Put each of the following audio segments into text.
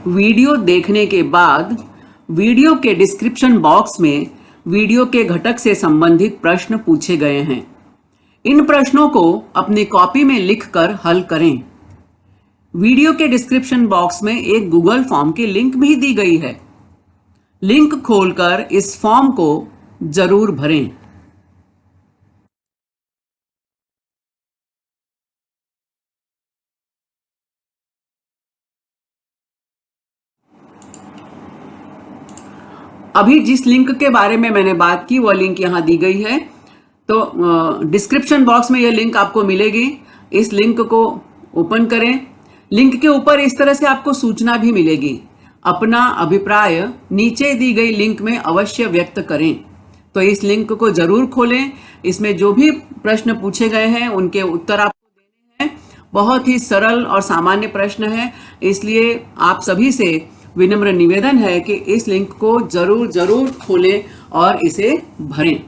Video देखने के बाद वीडियो के डिस्क्रिप्शन बॉक्स में वीडियो के घटक से संबंधित प्रश्न पूछे गए हैं। इन प्रश्नों को अपनी कॉपी में लिखकर हल करें। वीडियो के डिस्क्रिप्शन बॉक्स में एक गूगल फॉर्म की लिंक भी दी गई है। लिंक खोलकर इस फॉर्म को जरूर भरें। अभी जिस लिंक के बारे में मैंने बात की वह लिंक यहां दी गई है। तो डिस्क्रिप्शन बॉक्स में यह लिंक आपको मिलेगी। इस लिंक को ओपन करें। लिंक के ऊपर इस तरह से आपको सूचना भी मिलेगी। अपना अभिप्राय नीचे दी गई लिंक में अवश्य व्यक्त करें। तो इस लिंक को जरूर खोलें। इसमें जो भी प्रश्न पूछे गए हैं उनके उत्तर आपको देने हैं। बहुत ही सरल और सामान्य प्रश्न है, इसलिए आप सभी से विनम्र निवेदन है कि इस लिंक को जरूर जरूर खोलें और इसे भरें।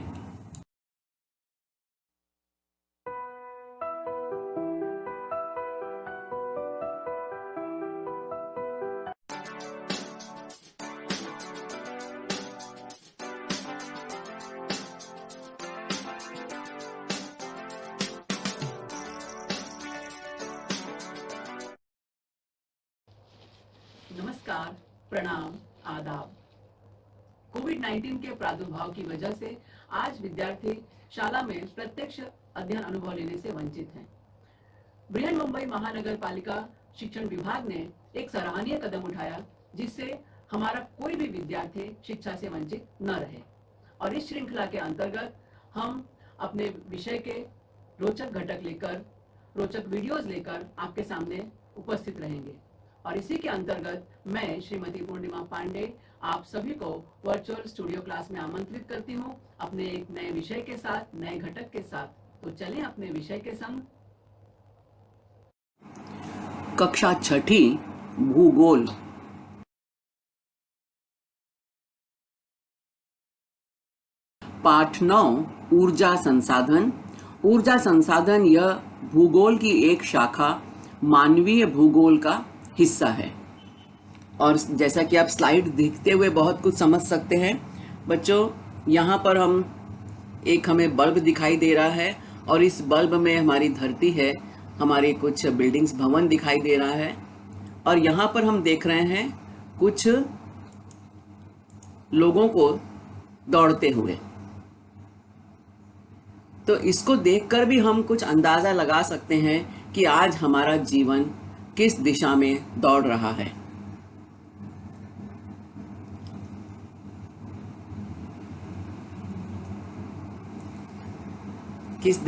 नमस्कार, प्रणाम, आदाब। कोविड-19 के प्रादुर्भाव की वजह से आज विद्यार्थी शाला में प्रत्यक्ष अध्ययन अनुभव लेने से वंचित हैं। बृहन मुंबई महानगर पालिका शिक्षण विभाग ने एक सराहनीय कदम उठाया, जिससे हमारा कोई भी विद्यार्थी शिक्षा से वंचित न रहे। और इस श्रृंखला के अंतर्गत हम अपने विषय के रोचक घटक लेकर, रोचक वीडियोस लेकर आपके सामने उपस्थित रहेंगे। और इसी के अंतर्गत मैं श्रीमती पूर्णिमा पांडे आप सभी को वर्चुअल स्टूडियो क्लास में आमंत्रित करती हूँ अपने एक नए विषय के साथ, नए घटक के साथ। तो चलें अपने विषय के संग। कक्षा छठी, भूगोल। पाठ 9, ऊर्जा संसाधन। ऊर्जा संसाधन यह भूगोल की एक शाखा मानवीय भूगोल का हिस्सा है। और जैसा कि आप स्लाइड देखते हुए बहुत कुछ समझ सकते हैं बच्चों, यहाँ पर हमें बल्ब दिखाई दे रहा है और इस बल्ब में हमारी धरती है, हमारे कुछ बिल्डिंग्स, भवन दिखाई दे रहा है। और यहाँ पर हम देख रहे हैं कुछ लोगों को दौड़ते हुए। तो इसको देखकर भी हम कुछ अंदाजा लगा सकते हैं कि आज हमारा जीवन किस दिशा में दौड़ रहा है। किस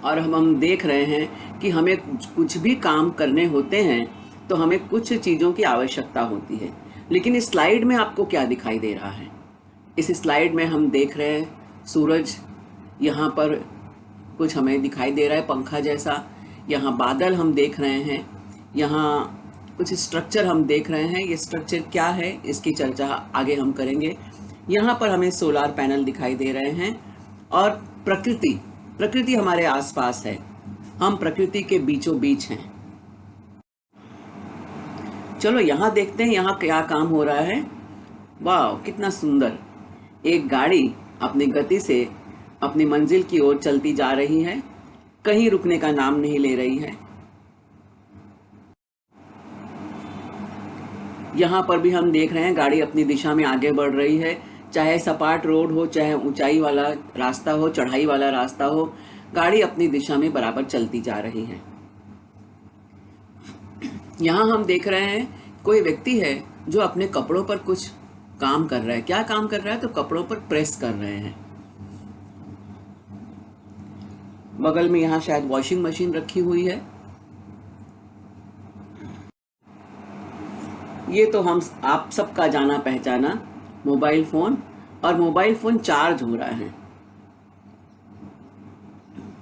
और हम देख रहे हैं कि हमें कुछ भी काम करने होते हैं तो हमें कुछ चीज़ों की आवश्यकता होती है। लेकिन इस स्लाइड में आपको क्या दिखाई दे रहा है? इस स्लाइड में हम देख रहे हैं सूरज, यहाँ पर कुछ हमें दिखाई दे रहा है पंखा जैसा। यहाँ बादल हम देख रहे हैं। यहाँ कुछ स्ट्रक्चर हम देख रहे हैं। ये स्ट्रक्चर क्या है इसकी चर्चा आगे हम करेंगे। यहाँ पर हमें सोलार पैनल दिखाई दे रहे हैं। और प्रकृति हमारे आसपास है। हम प्रकृति के बीचों बीच हैं। चलो यहाँ देखते हैं यहाँ क्या काम हो रहा है। वाह, कितना सुंदर। एक गाड़ी अपनी गति से अपनी मंजिल की ओर चलती जा रही है, कहीं रुकने का नाम नहीं ले रही है। यहाँ पर भी हम देख रहे हैं गाड़ी अपनी दिशा में आगे बढ़ रही है। चाहे सपाट रोड हो, चाहे ऊंचाई वाला रास्ता हो, चढ़ाई वाला रास्ता हो, गाड़ी अपनी दिशा में बराबर चलती जा रही है। यहाँ हम देख रहे हैं कोई व्यक्ति है जो अपने कपड़ों पर कुछ काम कर रहा है। क्या काम कर रहा है? तो कपड़ों पर प्रेस कर रहे हैं। बगल में यहाँ शायद वॉशिंग मशीन रखी हुई है। ये तो आप सबका जाना पहचाना मोबाइल फोन, और मोबाइल फोन चार्ज हो रहा है।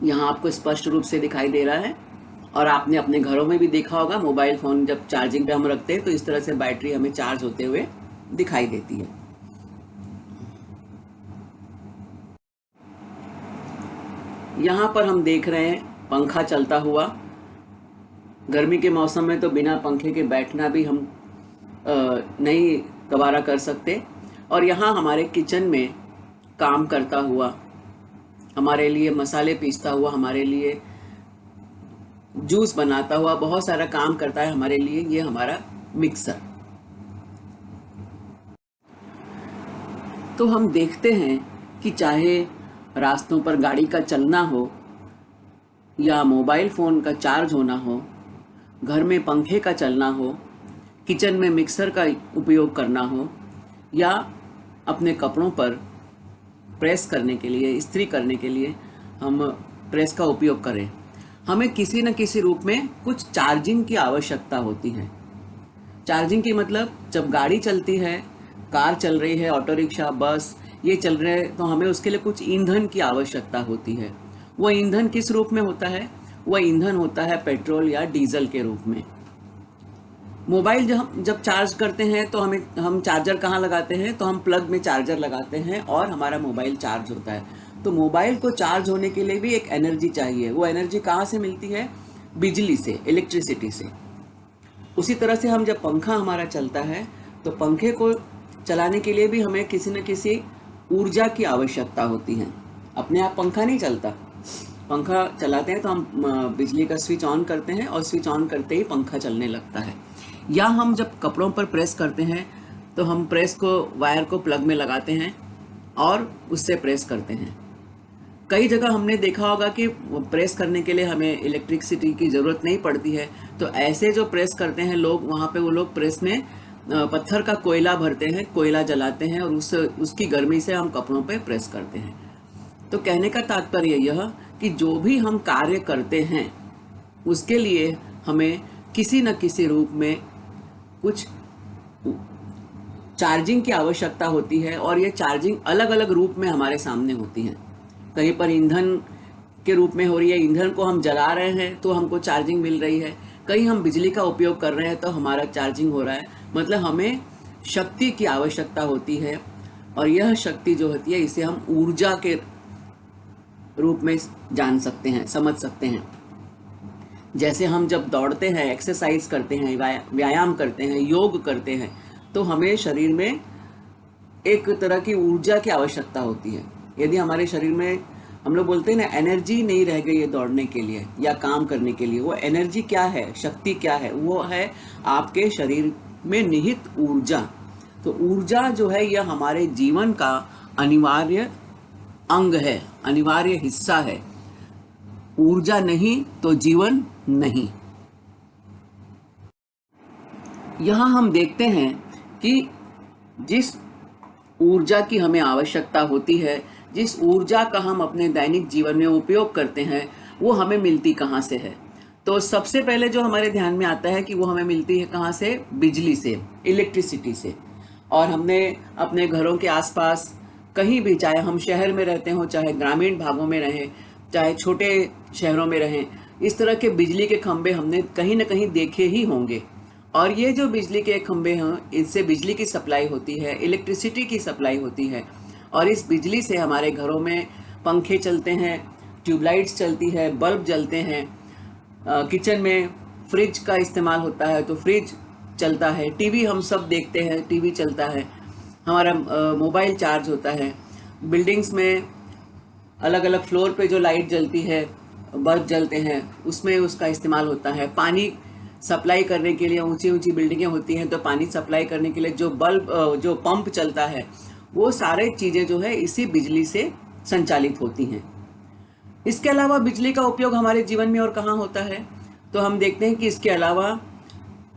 यहाँ आपको स्पष्ट रूप से दिखाई दे रहा है। और आपने अपने घरों में भी देखा होगा, मोबाइल फोन जब चार्जिंग पे हम रखते हैं तो इस तरह से बैटरी हमें चार्ज होते हुए दिखाई देती है। यहाँ पर हम देख रहे हैं पंखा चलता हुआ। गर्मी के मौसम में तो बिना पंखे के बैठना भी हम नहीं गवारा कर सकते। और यहाँ हमारे किचन में काम करता हुआ, हमारे लिए मसाले पीसता हुआ, हमारे लिए जूस बनाता हुआ, बहुत सारा काम करता है हमारे लिए ये हमारा मिक्सर। तो हम देखते हैं कि चाहे रास्तों पर गाड़ी का चलना हो या मोबाइल फ़ोन का चार्ज होना हो, घर में पंखे का चलना हो, किचन में मिक्सर का उपयोग करना हो, या अपने कपड़ों पर प्रेस करने के लिए, इस्त्री करने के लिए हम प्रेस का उपयोग करें, हमें किसी न किसी रूप में कुछ चार्जिंग की आवश्यकता होती है। चार्जिंग की मतलब जब गाड़ी चलती है, कार चल रही है, ऑटो रिक्शा, बस ये चल रहे हैं, तो हमें उसके लिए कुछ ईंधन की आवश्यकता होती है। वो ईंधन किस रूप में होता है? वह ईंधन होता है पेट्रोल या डीजल के रूप में। मोबाइल जब चार्ज करते हैं तो हम चार्जर कहाँ लगाते हैं? तो हम प्लग में चार्जर लगाते हैं और हमारा मोबाइल चार्ज होता है। तो मोबाइल को चार्ज होने के लिए भी एक एनर्जी चाहिए। वो एनर्जी कहाँ से मिलती है? बिजली से, इलेक्ट्रिसिटी से। उसी तरह से हम जब पंखा हमारा चलता है तो पंखे को चलाने के लिए भी हमें किसी न किसी ऊर्जा की आवश्यकता होती है। अपने आप पंखा नहीं चलता। पंखा चलाते हैं तो हम बिजली का स्विच ऑन करते हैं और स्विच ऑन करते ही पंखा चलने लगता है। या हम जब कपड़ों पर प्रेस करते हैं तो हम वायर को प्लग में लगाते हैं और उससे प्रेस करते हैं। कई जगह हमने देखा होगा कि प्रेस करने के लिए हमें इलेक्ट्रिसिटी की ज़रूरत नहीं पड़ती है। तो ऐसे जो प्रेस करते हैं लोग, वहाँ पे वो लोग प्रेस में पत्थर का कोयला भरते हैं, कोयला जलाते हैं और उसकी गर्मी से हम कपड़ों पे प्रेस करते हैं। तो कहने का तात्पर्य यह कि जो भी हम कार्य करते हैं उसके लिए हमें किसी न किसी रूप में कुछ चार्जिंग की आवश्यकता होती है, और ये चार्जिंग अलग अलग रूप में हमारे सामने होती है। कहीं पर ईंधन के रूप में हो रही है, ईंधन को हम जला रहे हैं तो हमको चार्जिंग मिल रही है। कहीं हम बिजली का उपयोग कर रहे हैं तो हमारा चार्जिंग हो रहा है। मतलब हमें शक्ति की आवश्यकता होती है, और यह शक्ति जो होती है इसे हम ऊर्जा के रूप में जान सकते हैं, समझ सकते हैं। जैसे हम जब दौड़ते हैं, एक्सरसाइज करते हैं, व्यायाम करते हैं, योग करते हैं, तो हमें शरीर में एक तरह की ऊर्जा की आवश्यकता होती है। यदि हमारे शरीर में, हम लोग बोलते हैं ना, एनर्जी नहीं रह गई है दौड़ने के लिए या काम करने के लिए, वो एनर्जी क्या है, शक्ति क्या है? वो है आपके शरीर में निहित ऊर्जा। तो ऊर्जा जो है यह हमारे जीवन का अनिवार्य अंग है, अनिवार्य हिस्सा है। ऊर्जा नहीं तो जीवन नहीं। यहाँ हम देखते हैं कि जिस ऊर्जा की हमें आवश्यकता होती है, जिस ऊर्जा का हम अपने दैनिक जीवन में उपयोग करते हैं, वो हमें मिलती कहाँ से है? तो सबसे पहले जो हमारे ध्यान में आता है कि वो हमें मिलती है कहाँ से? बिजली से, इलेक्ट्रिसिटी से। और हमने अपने घरों के आसपास कहीं भी, चाहे हम शहर में रहते हों, चाहे ग्रामीण भागों में रहें, चाहे छोटे शहरों में रहें, इस तरह के बिजली के खंभे हमने कहीं ना कहीं देखे ही होंगे। और ये जो बिजली के खंभे हैं, इससे बिजली की सप्लाई होती है, इलेक्ट्रिसिटी की सप्लाई होती है। और इस बिजली से हमारे घरों में पंखे चलते हैं, ट्यूबलाइट्स चलती है, बल्ब जलते हैं, किचन में फ्रिज का इस्तेमाल होता है तो फ्रिज चलता है, टीवी हम सब देखते हैं, टीवी चलता है, हमारा मोबाइल चार्ज होता है, बिल्डिंग्स में अलग अलग फ्लोर पे जो लाइट जलती है, बल्ब जलते हैं, उसमें उसका इस्तेमाल होता है। पानी सप्लाई करने के लिए, ऊंची ऊंची बिल्डिंगें होती हैं तो पानी सप्लाई करने के लिए जो पंप चलता है, वो सारे चीज़ें जो है इसी बिजली से संचालित होती हैं। इसके अलावा बिजली का उपयोग हमारे जीवन में और कहाँ होता है? तो हम देखते हैं कि इसके अलावा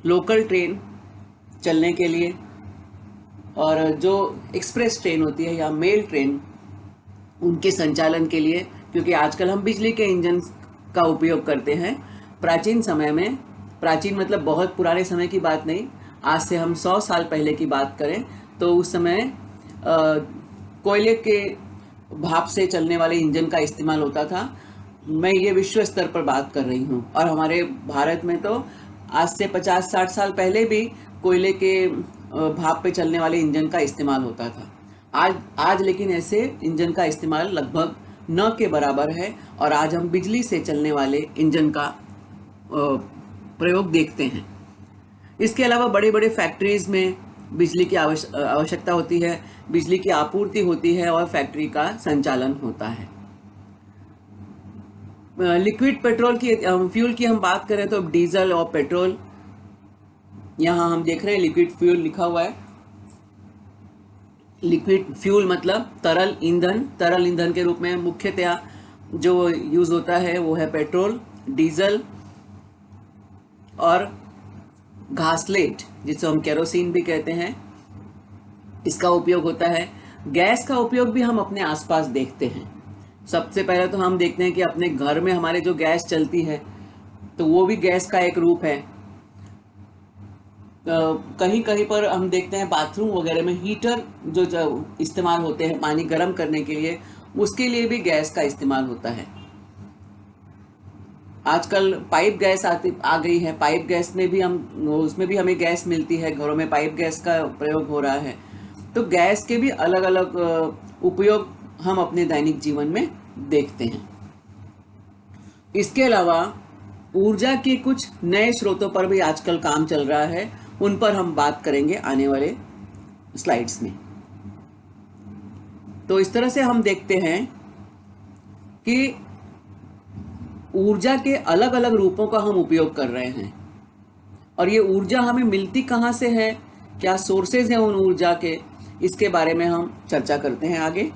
लोकल ट्रेन चलने के लिए, और जो एक्सप्रेस ट्रेन होती है या मेल ट्रेन, उनके संचालन के लिए, क्योंकि आजकल हम बिजली के इंजन का उपयोग करते हैं। प्राचीन समय में, प्राचीन मतलब बहुत पुराने समय की बात नहीं, आज से हम 100 साल पहले की बात करें तो उस समय कोयले के भाप से चलने वाले इंजन का इस्तेमाल होता था। मैं ये विश्व स्तर पर बात कर रही हूँ, और हमारे भारत में तो आज से 50-60 साल पहले भी कोयले के भाप पे चलने वाले इंजन का इस्तेमाल होता था। आज लेकिन ऐसे इंजन का इस्तेमाल लगभग न के बराबर है और आज हम बिजली से चलने वाले इंजन का प्रयोग देखते हैं। इसके अलावा बड़े बड़े फैक्ट्रीज में बिजली की आवश्यकता होती है, बिजली की आपूर्ति होती है और फैक्ट्री का संचालन होता है। लिक्विड पेट्रोल की फ्यूल की हम बात करें तो डीजल और पेट्रोल, यहाँ हम देख रहे हैं लिक्विड फ्यूल लिखा हुआ है। लिक्विड फ्यूल मतलब तरल ईंधन। तरल ईंधन के रूप में मुख्यतया जो यूज होता है वो है पेट्रोल, डीजल और घासलेट जिसे हम केरोसिन भी कहते हैं, इसका उपयोग होता है। गैस का उपयोग भी हम अपने आसपास देखते हैं। सबसे पहले तो हम देखते हैं कि अपने घर में हमारे जो गैस चलती है तो वो भी गैस का एक रूप है। कहीं कहीं पर हम देखते हैं बाथरूम वगैरह में हीटर जो इस्तेमाल होते हैं पानी गर्म करने के लिए, उसके लिए भी गैस का इस्तेमाल होता है। आजकल पाइप गैस आ गई है। पाइप गैस में भी उसमें भी हमें गैस मिलती है, घरों में पाइप गैस का प्रयोग हो रहा है। तो गैस के भी अलग अलग उपयोग हम अपने दैनिक जीवन में देखते हैं। इसके अलावा ऊर्जा के कुछ नए स्रोतों पर भी आजकल काम चल रहा है, उन पर हम बात करेंगे आने वाले स्लाइड्स में। तो इस तरह से हम देखते हैं कि ऊर्जा के अलग अलग रूपों का हम उपयोग कर रहे हैं और ये ऊर्जा हमें मिलती कहाँ से है, क्या सोर्सेज हैं उन ऊर्जा के, इसके बारे में हम चर्चा करते हैं आगे।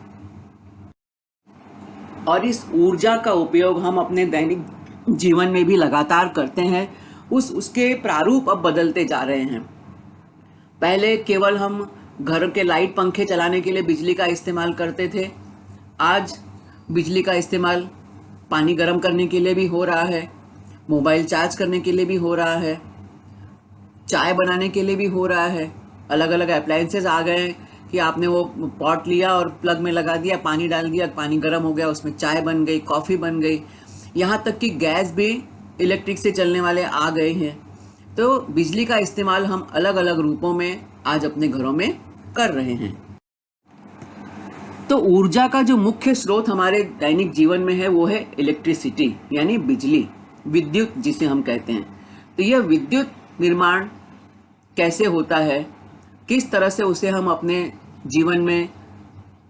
और इस ऊर्जा का उपयोग हम अपने दैनिक जीवन में भी लगातार करते हैं। उसके प्रारूप अब बदलते जा रहे हैं। पहले केवल हम घर के लाइट पंखे चलाने के लिए बिजली का इस्तेमाल करते थे। आज बिजली का इस्तेमाल पानी गर्म करने के लिए भी हो रहा है, मोबाइल चार्ज करने के लिए भी हो रहा है, चाय बनाने के लिए भी हो रहा है। अलग अलग अप्लायंसेस आ गए हैं कि आपने वो पॉट लिया और प्लग में लगा दिया, पानी डाल दिया, पानी गर्म हो गया, उसमें चाय बन गई, कॉफ़ी बन गई। यहाँ तक कि गैस भी इलेक्ट्रिक से चलने वाले आ गए हैं। तो बिजली का इस्तेमाल हम अलग अलग रूपों में आज अपने घरों में कर रहे हैं। तो ऊर्जा का जो मुख्य स्रोत हमारे दैनिक जीवन में है वो है इलेक्ट्रिसिटी, यानी बिजली, विद्युत जिसे हम कहते हैं। तो यह विद्युत निर्माण कैसे होता है, किस तरह से उसे हम अपने जीवन में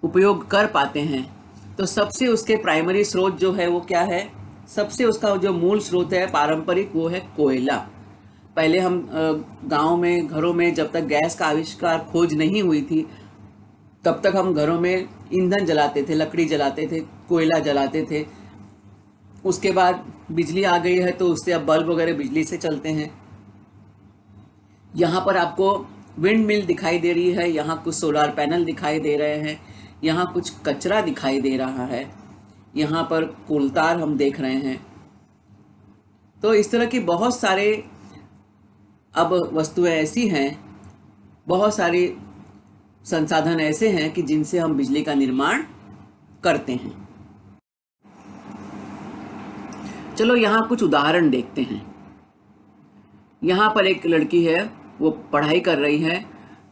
उपयोग कर पाते हैं, तो सबसे उसके प्राइमरी स्रोत जो है वो क्या है, सबसे उसका जो मूल स्रोत है पारंपरिक, वो है कोयला। पहले हम गांव में घरों में जब तक गैस का आविष्कार खोज नहीं हुई थी तब तक हम घरों में ईंधन जलाते थे, लकड़ी जलाते थे, कोयला जलाते थे। उसके बाद बिजली आ गई है तो उससे अब बल्ब वगैरह बिजली से चलते हैं। यहाँ पर आपको विंड मिल दिखाई दे रही है, यहाँ कुछ सोलर पैनल दिखाई दे रहे हैं, यहाँ कुछ कचरा दिखाई दे रहा है, यहाँ पर कोलतार हम देख रहे हैं। तो इस तरह की बहुत सारे अब वस्तुएं ऐसी हैं, बहुत सारे संसाधन ऐसे हैं कि जिनसे हम बिजली का निर्माण करते हैं। चलो यहाँ कुछ उदाहरण देखते हैं। यहाँ पर एक लड़की है, वो पढ़ाई कर रही है,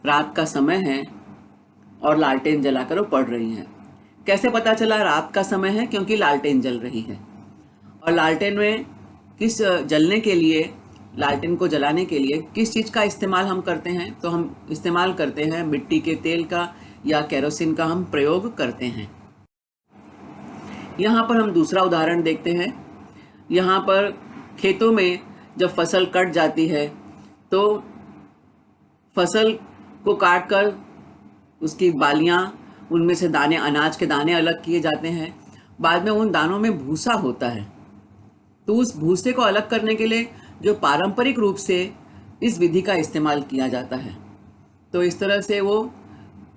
रात का समय है और लालटेन जलाकर वो पढ़ रही है। कैसे पता चला रात का समय है? क्योंकि लालटेन जल रही है। और लालटेन में किस जलने के लिए, लालटेन को जलाने के लिए किस चीज़ का इस्तेमाल हम करते हैं? तो हम इस्तेमाल करते हैं मिट्टी के तेल का या केरोसिन का हम प्रयोग करते हैं। यहाँ पर हम दूसरा उदाहरण देखते हैं। यहाँ पर खेतों में जब फसल कट जाती है तो फसल को काटकर उसकी बालियाँ, उनमें से दाने, अनाज के दाने अलग किए जाते हैं। बाद में उन दानों में भूसा होता है, तो उस भूसे को अलग करने के लिए जो पारंपरिक रूप से इस विधि का इस्तेमाल किया जाता है। तो इस तरह से वो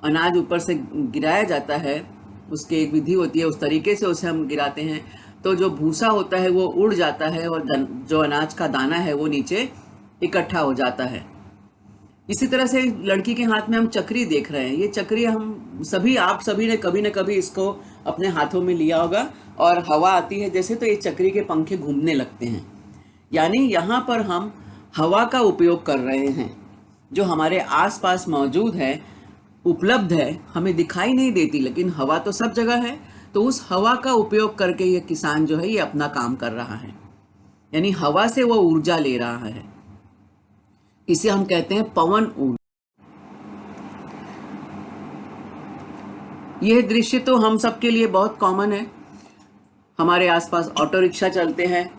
अनाज ऊपर से गिराया जाता है, उसकी एक विधि होती है, उस तरीके से उसे हम गिराते हैं तो जो भूसा होता है वो उड़ जाता है और जो अनाज का दाना है वो नीचे इकट्ठा हो जाता है। इसी तरह से लड़की के हाथ में हम चक्री देख रहे हैं। ये चक्री हम सभी, आप सभी ने कभी न कभी इसको अपने हाथों में लिया होगा और हवा आती है जैसे तो ये चक्री के पंखे घूमने लगते हैं। यानी यहाँ पर हम हवा का उपयोग कर रहे हैं जो हमारे आसपास मौजूद है, उपलब्ध है, हमें दिखाई नहीं देती, लेकिन हवा तो सब जगह है। तो उस हवा का उपयोग करके ये किसान जो है ये अपना काम कर रहा है, यानी हवा से वो ऊर्जा ले रहा है। इसे हम कहते हैं पवन ऊर्जा। यह दृश्य तो हम सबके लिए बहुत कॉमन है। हमारे आसपास ऑटो रिक्शा चलते हैं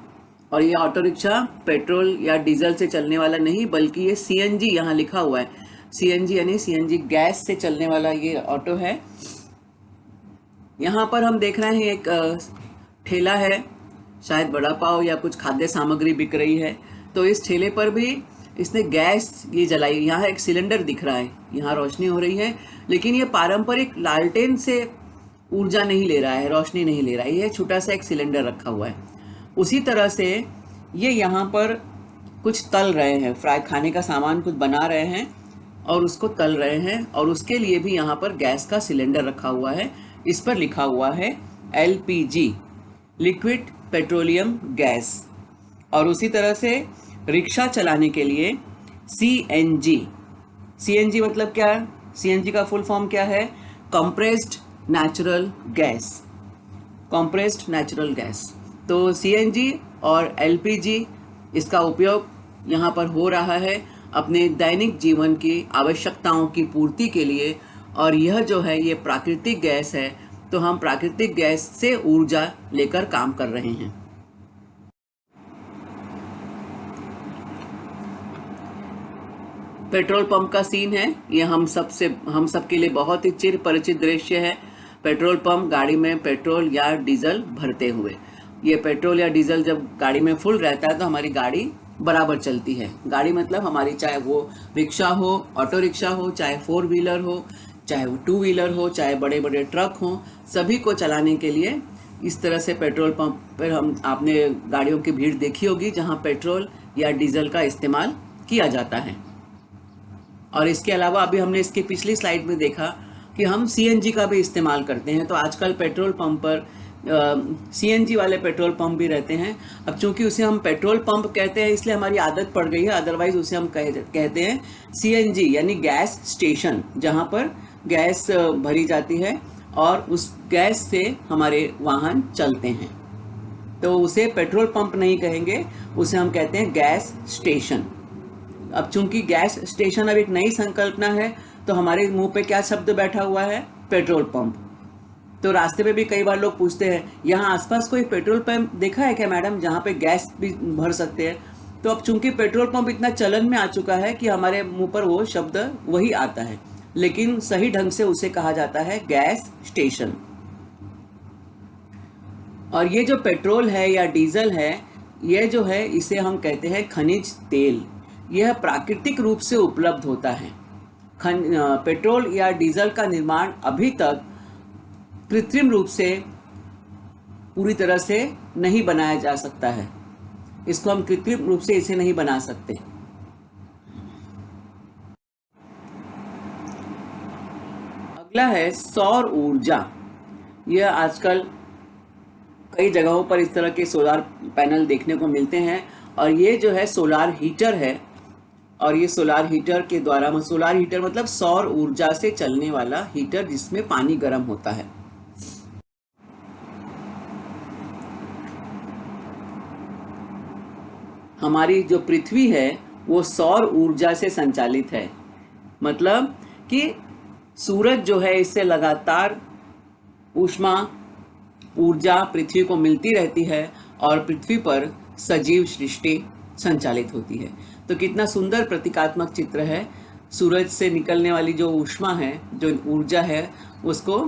और ये ऑटो रिक्शा पेट्रोल या डीजल से चलने वाला नहीं, बल्कि ये सीएनजी, यहाँ लिखा हुआ है सीएनजी, यानी सीएनजी गैस से चलने वाला ये ऑटो है। यहाँ पर हम देख रहे हैं एक ठेला है, शायद वड़ा पाव या कुछ खाद्य सामग्री बिक रही है। तो इस ठेले पर भी इसने गैस ये जलाई। यहाँ एक सिलेंडर दिख रहा है, यहाँ रोशनी हो रही है, लेकिन ये पारंपरिक लालटेन से ऊर्जा नहीं ले रहा है, रोशनी नहीं ले रहा है। ये छोटा सा एक सिलेंडर रखा हुआ है। उसी तरह से ये यहाँ पर कुछ तल रहे हैं, फ्राई खाने का सामान कुछ बना रहे हैं और उसको तल रहे हैं, और उसके लिए भी यहाँ पर गैस का सिलेंडर रखा हुआ है। इस पर लिखा हुआ है एलपीजी, लिक्विड पेट्रोलियम गैस। और उसी तरह से रिक्शा चलाने के लिए सीएनजी। सीएनजी मतलब क्या है? सीएनजी का फुल फॉर्म क्या है? Compressed natural gas. Compressed natural gas. तो सीएनजी और एलपीजी इसका उपयोग यहाँ पर हो रहा है अपने दैनिक जीवन की आवश्यकताओं की पूर्ति के लिए। और यह जो है ये प्राकृतिक गैस है, तो हम प्राकृतिक गैस से ऊर्जा लेकर काम कर रहे हैं। पेट्रोल पंप का सीन है ये, हम सबके लिए बहुत ही चिर परिचित दृश्य है। पेट्रोल पंप, गाड़ी में पेट्रोल या डीजल भरते हुए। ये पेट्रोल या डीजल जब गाड़ी में फुल रहता है तो हमारी गाड़ी बराबर चलती है। गाड़ी मतलब हमारी, चाहे वो रिक्शा हो, ऑटो रिक्शा हो, चाहे 4 व्हीलर हो, चाहे वो 2 व्हीलर हो, चाहे बड़े बड़े ट्रक हो, सभी को चलाने के लिए इस तरह से पेट्रोल पंप पर आपने गाड़ियों की भीड़ देखी होगी जहाँ पेट्रोल या डीजल का इस्तेमाल किया जाता है। और इसके अलावा अभी हमने इसकी पिछली स्लाइड में देखा कि हम सीएनजी का भी इस्तेमाल करते हैं। तो आजकल पेट्रोल पंप पर सीएनजी वाले पेट्रोल पंप भी रहते हैं। अब चूंकि उसे हम पेट्रोल पंप कहते हैं इसलिए हमारी आदत पड़ गई है, अदरवाइज उसे हम कहते हैं सीएनजी, यानी गैस स्टेशन, जहां पर गैस भरी जाती है और उस गैस से हमारे वाहन चलते हैं। तो उसे पेट्रोल पंप नहीं कहेंगे, उसे हम कहते हैं गैस स्टेशन। अब चूंकि गैस स्टेशन अब एक नई संकल्पना है, तो हमारे मुंह पे क्या शब्द बैठा हुआ है? Petrol pump. तो रास्ते पे भी कई बार लोग पूछते हैं, यहाँ आसपास कोई पेट्रोल पंप देखा है क्या मैडम, जहाँ पे गैस भी भर सकते हैं? तो अब चूंकि पेट्रोल पंप इतना चलन में आ चुका है कि हमारे मुंह पर वो शब्द वही आता है, लेकिन सही ढंग से उसे कहा जाता है गैस स्टेशन। और ये जो पेट्रोल है या डीजल है, ये जो है इसे हम कहते हैं खनिज तेल। यह प्राकृतिक रूप से उपलब्ध होता है। पेट्रोल या डीजल का निर्माण अभी तक कृत्रिम रूप से पूरी तरह से नहीं बनाया जा सकता है। इसको हम कृत्रिम रूप से इसे नहीं बना सकते। अगला है सौर ऊर्जा। यह आजकल कई जगहों पर इस तरह के सोलार पैनल देखने को मिलते हैं, और ये जो है सोलार हीटर है। और ये सोलार हीटर के द्वारा, सोलार हीटर मतलब सौर ऊर्जा से चलने वाला हीटर जिसमें पानी गर्म होता है। हमारी जो पृथ्वी है वो सौर ऊर्जा से संचालित है। मतलब कि सूरज जो है इससे लगातार ऊष्मा ऊर्जा पृथ्वी को मिलती रहती है और पृथ्वी पर सजीव सृष्टि संचालित होती है। तो कितना सुंदर प्रतीकात्मक चित्र है। सूरज से निकलने वाली जो ऊष्मा है, जो ऊर्जा है, उसको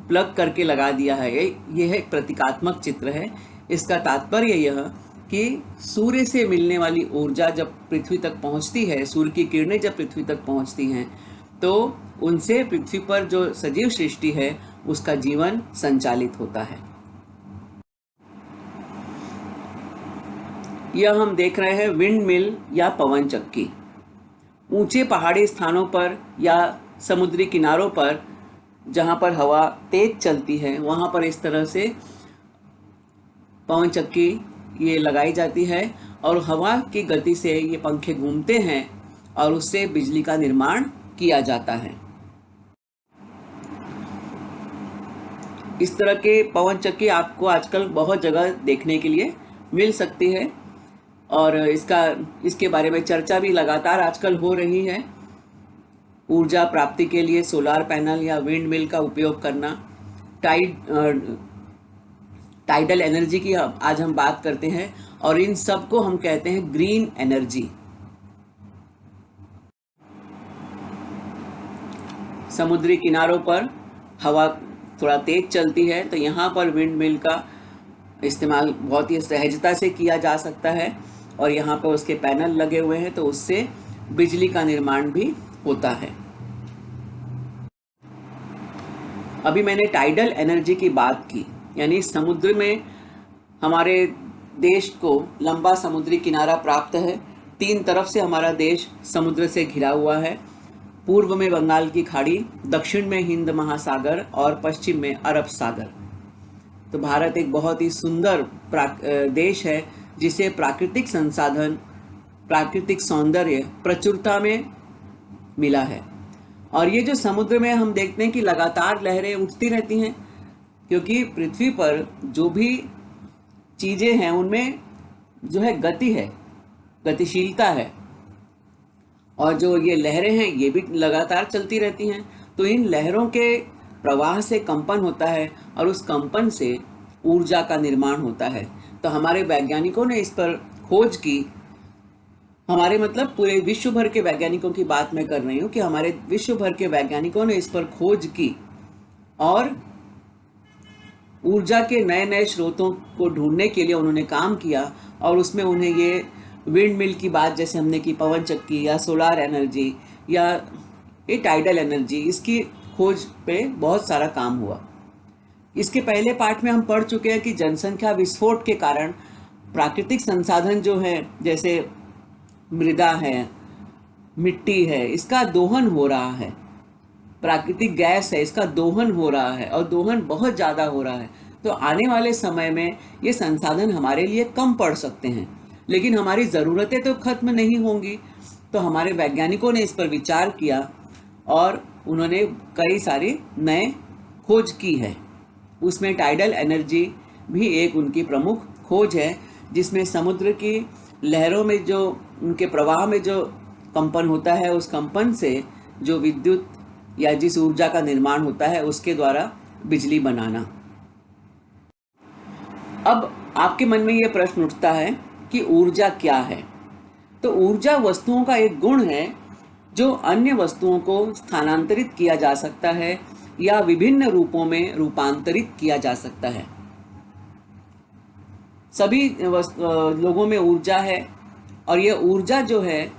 प्लग करके लगा दिया है। यह एक प्रतीकात्मक चित्र है। इसका तात्पर्य यह कि सूर्य से मिलने वाली ऊर्जा जब पृथ्वी तक पहुंचती है, सूर्य की किरणें जब पृथ्वी तक पहुंचती हैं, तो उनसे पृथ्वी पर जो सजीव सृष्टि है उसका जीवन संचालित होता है। यह हम देख रहे हैं विंड मिल या पवन चक्की। ऊंचे पहाड़ी स्थानों पर या समुद्री किनारों पर जहां पर हवा तेज चलती है, वहां पर इस तरह से पवन चक्की ये लगाई जाती है और हवा की गति से ये पंखे घूमते हैं और उससे बिजली का निर्माण किया जाता है। इस तरह के पवन चक्की आपको आजकल बहुत जगह देखने के लिए मिल सकती है और इसके बारे में चर्चा भी लगातार आजकल हो रही है। ऊर्जा प्राप्ति के लिए सोलार पैनल या विंड मिल का उपयोग करना, टाइडल एनर्जी की आज हम बात करते हैं और इन सब को हम कहते हैं ग्रीन एनर्जी। समुद्री किनारों पर हवा थोड़ा तेज चलती है तो यहाँ पर विंड मिल का इस्तेमाल बहुत ही सहजता से किया जा सकता है और यहाँ पर उसके पैनल लगे हुए हैं तो उससे बिजली का निर्माण भी होता है। अभी मैंने टाइडल एनर्जी की बात की, यानी समुद्र में हमारे देश को लंबा समुद्री किनारा प्राप्त है। 3 तरफ से हमारा देश समुद्र से घिरा हुआ है। पूर्व में बंगाल की खाड़ी, दक्षिण में हिंद महासागर और पश्चिम में अरब सागर। तो भारत एक बहुत ही सुंदर देश है जिसे प्राकृतिक संसाधन, प्राकृतिक सौंदर्य प्रचुरता में मिला है। और ये जो समुद्र में हम देखते हैं कि लगातार लहरें उठती रहती हैं, क्योंकि पृथ्वी पर जो भी चीज़ें हैं उनमें जो है गति है, गतिशीलता है, और जो ये लहरें हैं ये भी लगातार चलती रहती हैं। तो इन लहरों के प्रवाह से कंपन होता है और उस कंपन से ऊर्जा का निर्माण होता है। तो हमारे वैज्ञानिकों ने इस पर खोज की, हमारे मतलब पूरे विश्व भर के वैज्ञानिकों की बात मैं कर रही हूँ कि हमारे विश्व भर के वैज्ञानिकों ने इस पर खोज की और ऊर्जा के नए नए स्रोतों को ढूंढने के लिए उन्होंने काम किया और उसमें उन्हें ये विंड मिल की बात जैसे हमने की, पवन चक्की या सोलार एनर्जी या ये टाइडल एनर्जी, इसकी खोज पे बहुत सारा काम हुआ। इसके पहले पार्ट में हम पढ़ चुके हैं कि जनसंख्या विस्फोट के कारण प्राकृतिक संसाधन जो है, जैसे मृदा है, मिट्टी है, इसका दोहन हो रहा है। प्राकृतिक गैस है, इसका दोहन हो रहा है और दोहन बहुत ज़्यादा हो रहा है। तो आने वाले समय में ये संसाधन हमारे लिए कम पड़ सकते हैं, लेकिन हमारी ज़रूरतें तो खत्म नहीं होंगी। तो हमारे वैज्ञानिकों ने इस पर विचार किया और उन्होंने कई सारी नए खोज की है। उसमें टाइडल एनर्जी भी एक उनकी प्रमुख खोज है, जिसमें समुद्र की लहरों में जो उनके प्रवाह में जो कंपन होता है, उस कंपन से जो विद्युत या जिस ऊर्जा का निर्माण होता है उसके द्वारा बिजली बनाना। अब आपके मन में ये प्रश्न उठता है कि ऊर्जा क्या है? तो ऊर्जा वस्तुओं का एक गुण है जो अन्य वस्तुओं को स्थानांतरित किया जा सकता है या विभिन्न रूपों में रूपांतरित किया जा सकता है। सभी लोगों में ऊर्जा है और यह ऊर्जा जो है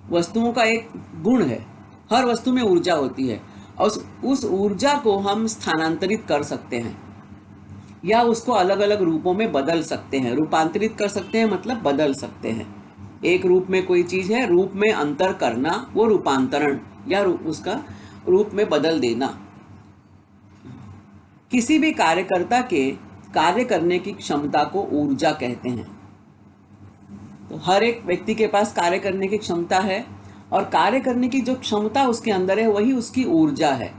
वस्तुओं का एक गुण है। हर वस्तु में ऊर्जा होती है और उस ऊर्जा को हम स्थानांतरित कर सकते हैं या उसको अलग अलग रूपों में बदल सकते हैं। रूपांतरित कर सकते हैं मतलब बदल सकते हैं। एक रूप में कोई चीज़ है, रूप में अंतर करना, वो रूपांतरण या उसका रूप में बदल देना। किसी भी कार्यकर्ता के कार्य करने की क्षमता को ऊर्जा कहते हैं। तो हर एक व्यक्ति के पास कार्य करने की क्षमता है और कार्य करने की जो क्षमता उसके अंदर है वही उसकी ऊर्जा है।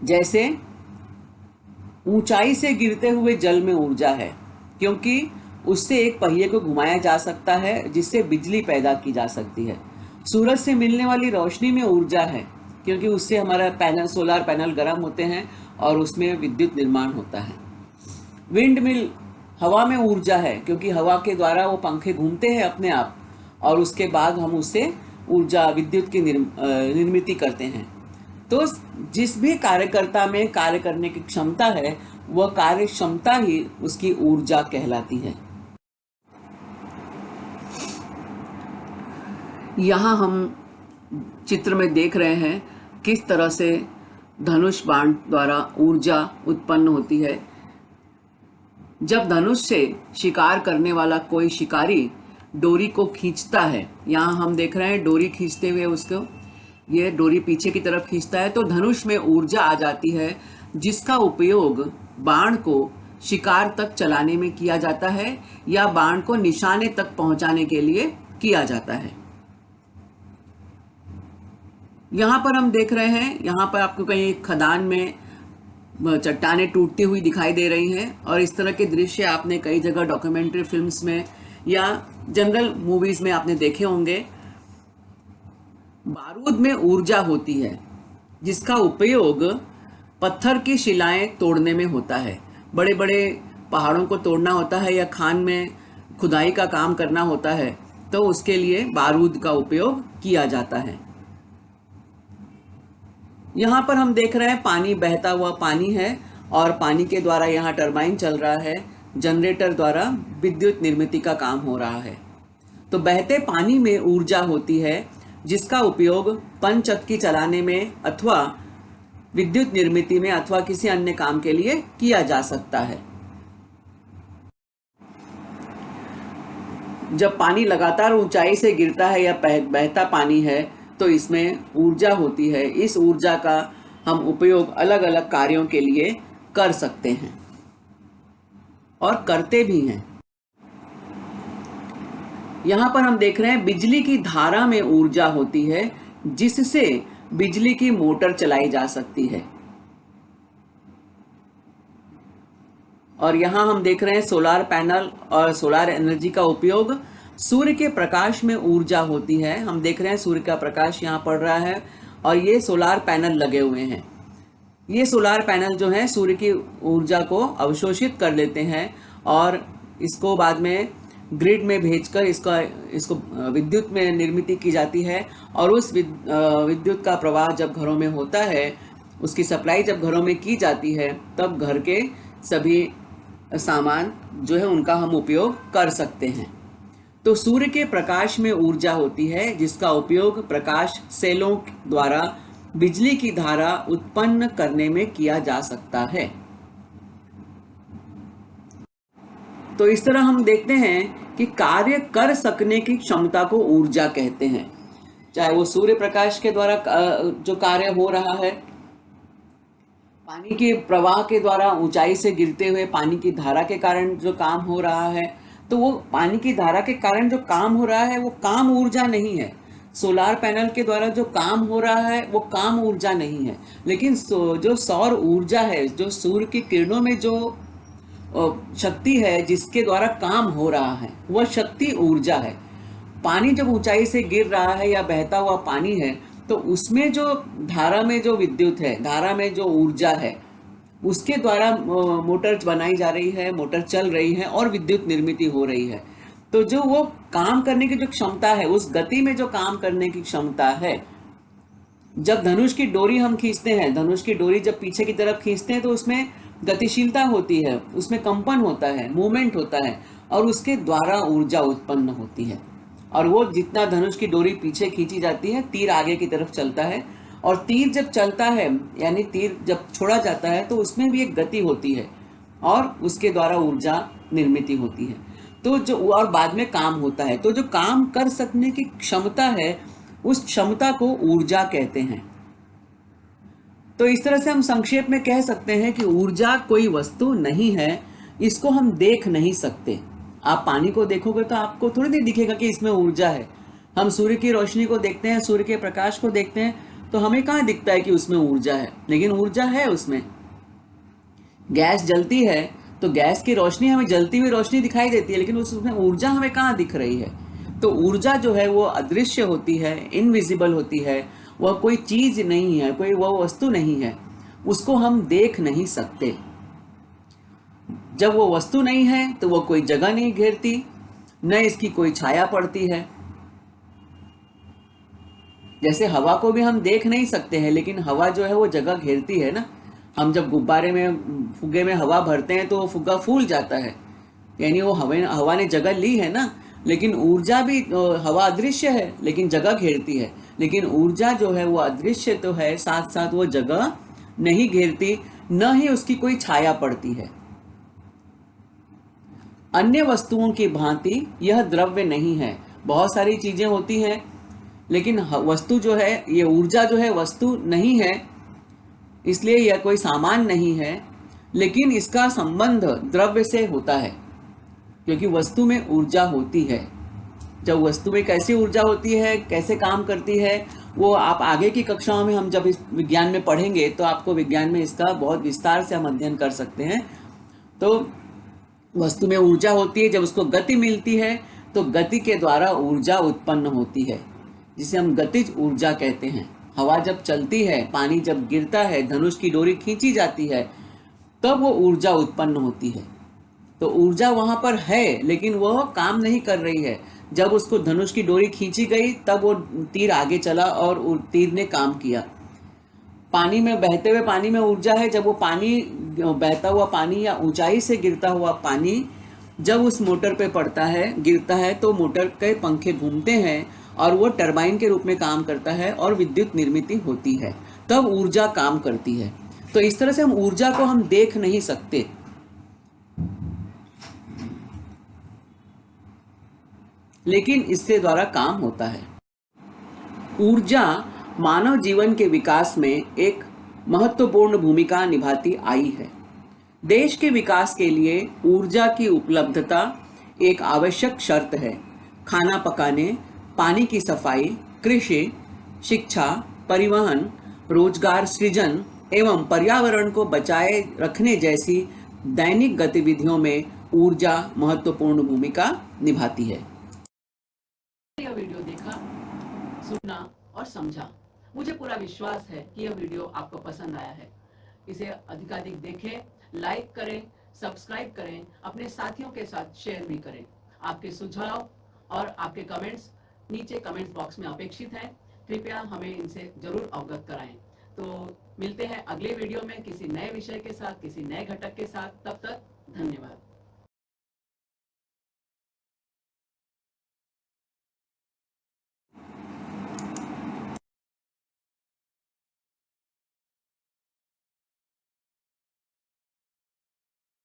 जैसे ऊंचाई से गिरते हुए जल में ऊर्जा है, क्योंकि उससे एक पहिए को घुमाया जा सकता है जिससे बिजली पैदा की जा सकती है। सूरज से मिलने वाली रोशनी में ऊर्जा है, क्योंकि उससे हमारा पैनल, सोलार पैनल गर्म होते हैं और उसमें विद्युत निर्माण होता है। विंड मिल, हवा में ऊर्जा है, क्योंकि हवा के द्वारा वो पंखे घूमते हैं अपने आप और उसके बाद हम उससे ऊर्जा, विद्युत की निर्मित करते हैं। तो जिस भी कार्यकर्ता में कार्य करने की क्षमता है वह कार्य क्षमता ही उसकी ऊर्जा कहलाती है। यहाँ हम चित्र में देख रहे हैं किस तरह से धनुष बाण द्वारा ऊर्जा उत्पन्न होती है। जब धनुष से शिकार करने वाला कोई शिकारी डोरी को खींचता है, यहाँ हम देख रहे हैं डोरी खींचते हुए उसको, ये डोरी पीछे की तरफ खींचता है तो धनुष में ऊर्जा आ जाती है, जिसका उपयोग बाण को शिकार तक चलाने में किया जाता है या बाण को निशाने तक पहुंचाने के लिए किया जाता है। यहाँ पर हम देख रहे हैं, यहाँ पर आपको कहीं खदान में चट्टानें टूटती हुई दिखाई दे रही हैं, और इस तरह के दृश्य आपने कई जगह डॉक्यूमेंट्री फिल्म्स में या जंगल मूवीज में आपने देखे होंगे। बारूद में ऊर्जा होती है जिसका उपयोग पत्थर की शिलाएं तोड़ने में होता है। बड़े बड़े पहाड़ों को तोड़ना होता है या खान में खुदाई का काम करना होता है, तो उसके लिए बारूद का उपयोग किया जाता है। यहाँ पर हम देख रहे हैं पानी, बहता हुआ पानी है, और पानी के द्वारा यहाँ टरबाइन चल रहा है, जनरेटर द्वारा विद्युत निर्मित का काम हो रहा है। तो बहते पानी में ऊर्जा होती है जिसका उपयोग पनचक्की चलाने में अथवा विद्युत निर्मित में अथवा किसी अन्य काम के लिए किया जा सकता है। जब पानी लगातार ऊंचाई से गिरता है या बहता पानी है तो इसमें ऊर्जा होती है। इस ऊर्जा का हम उपयोग अलग अलग कार्यों के लिए कर सकते हैं और करते भी हैं। यहाँ पर हम देख रहे हैं बिजली की धारा में ऊर्जा होती है जिससे बिजली की मोटर चलाई जा सकती है। और यहाँ हम देख रहे हैं सोलार पैनल और सोलार एनर्जी का उपयोग। सूर्य के प्रकाश में ऊर्जा होती है। हम देख रहे हैं सूर्य का प्रकाश यहाँ पड़ रहा है और ये सोलार पैनल लगे हुए हैं। ये सोलार पैनल जो है सूर्य की ऊर्जा को अवशोषित कर लेते हैं और इसको बाद में ग्रिड में भेजकर इसको विद्युत में निर्मित की जाती है। और उस विद्युत का प्रवाह जब घरों में होता है, उसकी सप्लाई जब घरों में की जाती है, तब घर के सभी सामान जो है उनका हम उपयोग कर सकते हैं। तो सूर्य के प्रकाश में ऊर्जा होती है जिसका उपयोग प्रकाश सेलों द्वारा बिजली की धारा उत्पन्न करने में किया जा सकता है। तो इस तरह हम देखते हैं कि कार्य कर सकने की क्षमता को ऊर्जा कहते हैं। चाहे वो सूर्य प्रकाश के द्वारा जो कार्य हो रहा है, पानी के प्रवाह के द्वारा ऊंचाई से गिरते हुए पानी की धारा के कारण जो काम हो रहा है, तो वो पानी की धारा के कारण जो काम हो रहा है वो काम ऊर्जा नहीं है। सोलार पैनल के द्वारा जो काम हो रहा है वो काम ऊर्जा नहीं है। लेकिन जो सौर ऊर्जा है, जो सूर्य की किरणों में जो शक्ति है जिसके द्वारा काम हो रहा है, वह शक्ति ऊर्जा है। पानी जब ऊंचाई से गिर रहा है या बहता हुआ पानी है, तो उसमें जो धारा में जो विद्युत है, धारा में जो ऊर्जा है, उसके द्वारा मोटर बनाई जा रही है, मोटर चल रही है और विद्युत निर्मित हो रही है। तो जो वो काम करने की जो क्षमता है, उस गति में जो काम करने की क्षमता है, जब धनुष की डोरी हम खींचते हैं, धनुष की डोरी जब पीछे की तरफ खींचते हैं तो उसमें गतिशीलता होती है, उसमें कंपन होता है, मूवमेंट होता है और उसके द्वारा ऊर्जा उत्पन्न होती है। और वो जितना धनुष की डोरी पीछे खींची जाती है, तीर आगे की तरफ चलता है, और तीर जब चलता है यानी तीर जब छोड़ा जाता है तो उसमें भी एक गति होती है और उसके द्वारा ऊर्जा निर्मित होती है। तो जो और बाद में काम होता है, तो जो काम कर सकने की क्षमता है, उस क्षमता को ऊर्जा कहते हैं। तो इस तरह से हम संक्षेप में कह सकते हैं कि ऊर्जा कोई वस्तु नहीं है, इसको हम देख नहीं सकते। आप पानी को देखोगे तो आपको थोड़ी देर दिखेगा कि इसमें ऊर्जा है। हम सूर्य की रोशनी को देखते हैं, सूर्य के प्रकाश को देखते हैं, तो हमें कहाँ दिखता है कि उसमें ऊर्जा है, लेकिन ऊर्जा है उसमें। गैस जलती है तो गैस की रोशनी हमें जलती हुई रोशनी दिखाई देती है, लेकिन उसमें ऊर्जा हमें कहाँ दिख रही है। तो ऊर्जा जो है वो अदृश्य होती है, इनविजिबल होती है, वह कोई चीज नहीं है, कोई वह वस्तु नहीं है, उसको हम देख नहीं सकते। जब वो वस्तु नहीं है तो वो कोई जगह नहीं घेरती, न इसकी कोई छाया पड़ती है। जैसे हवा को भी हम देख नहीं सकते हैं, लेकिन हवा जो है वो जगह घेरती है ना। हम जब गुब्बारे में, फुग्गे में हवा भरते हैं तो वो फुग्गा फूल जाता है, यानी वो हवा ने जगह ली है ना। लेकिन ऊर्जा भी, हवा अदृश्य है लेकिन जगह घेरती है, लेकिन ऊर्जा जो है वो अदृश्य तो है, साथ साथ वो जगह नहीं घेरती, न ही उसकी कोई छाया पड़ती है। अन्य वस्तुओं की भांति यह द्रव्य नहीं है। बहुत सारी चीजें होती हैं, लेकिन वस्तु जो है, ये ऊर्जा जो है वस्तु नहीं है, इसलिए यह कोई सामान नहीं है। लेकिन इसका संबंध द्रव्य से होता है, क्योंकि वस्तु में ऊर्जा होती है। जब वस्तु में कैसी ऊर्जा होती है, कैसे काम करती है, वो आप आगे की कक्षाओं में हम जब इस विज्ञान में पढ़ेंगे तो आपको विज्ञान में इसका बहुत विस्तार से हम अध्ययन कर सकते हैं। तो वस्तु में ऊर्जा होती है, जब उसको गति मिलती है तो गति के द्वारा ऊर्जा उत्पन्न होती है, जिसे हम गतिज ऊर्जा कहते हैं। हवा जब चलती है, पानी जब गिरता है, धनुष की डोरी खींची जाती है, तब वो ऊर्जा उत्पन्न होती है। तो ऊर्जा वहां पर है, लेकिन वह काम नहीं कर रही है। जब उसको धनुष की डोरी खींची गई तब वो तीर आगे चला और तीर ने काम किया। पानी में, बहते हुए पानी में ऊर्जा है। जब वो पानी, बहता हुआ पानी या ऊंचाई से गिरता हुआ पानी जब उस मोटर पे पड़ता है, गिरता है, तो मोटर के पंखे घूमते हैं और वो टरबाइन के रूप में काम करता है और विद्युत निर्मित होती है, तब ऊर्जा काम करती है। तो इस तरह से हम ऊर्जा को हम देख नहीं सकते, लेकिन इससे द्वारा काम होता है। ऊर्जा मानव जीवन के विकास में एक महत्वपूर्ण भूमिका निभाती आई है। देश के विकास के लिए ऊर्जा की उपलब्धता एक आवश्यक शर्त है। खाना पकाने, पानी की सफाई, कृषि, शिक्षा, परिवहन, रोजगार सृजन एवं पर्यावरण को बचाए रखने जैसी दैनिक गतिविधियों में ऊर्जा महत्वपूर्ण भूमिका निभाती है। यह वीडियो देखा, सुना और समझा। मुझे पूरा विश्वास है कि यह वीडियो आपको पसंद आया है। इसे अधिकाधिक देखें, लाइक करें, सब्सक्राइब करें, अपने साथियों के साथ शेयर भी करें। आपके सुझाव और आपके कमेंट्स नीचे कमेंट्स बॉक्स में अपेक्षित हैं। कृपया हमें इनसे जरूर अवगत कराएं। तो मिलते हैं अगले वीडियो में किसी नए विषय के साथ, किसी नए घटक के साथ। तब तक धन्यवाद।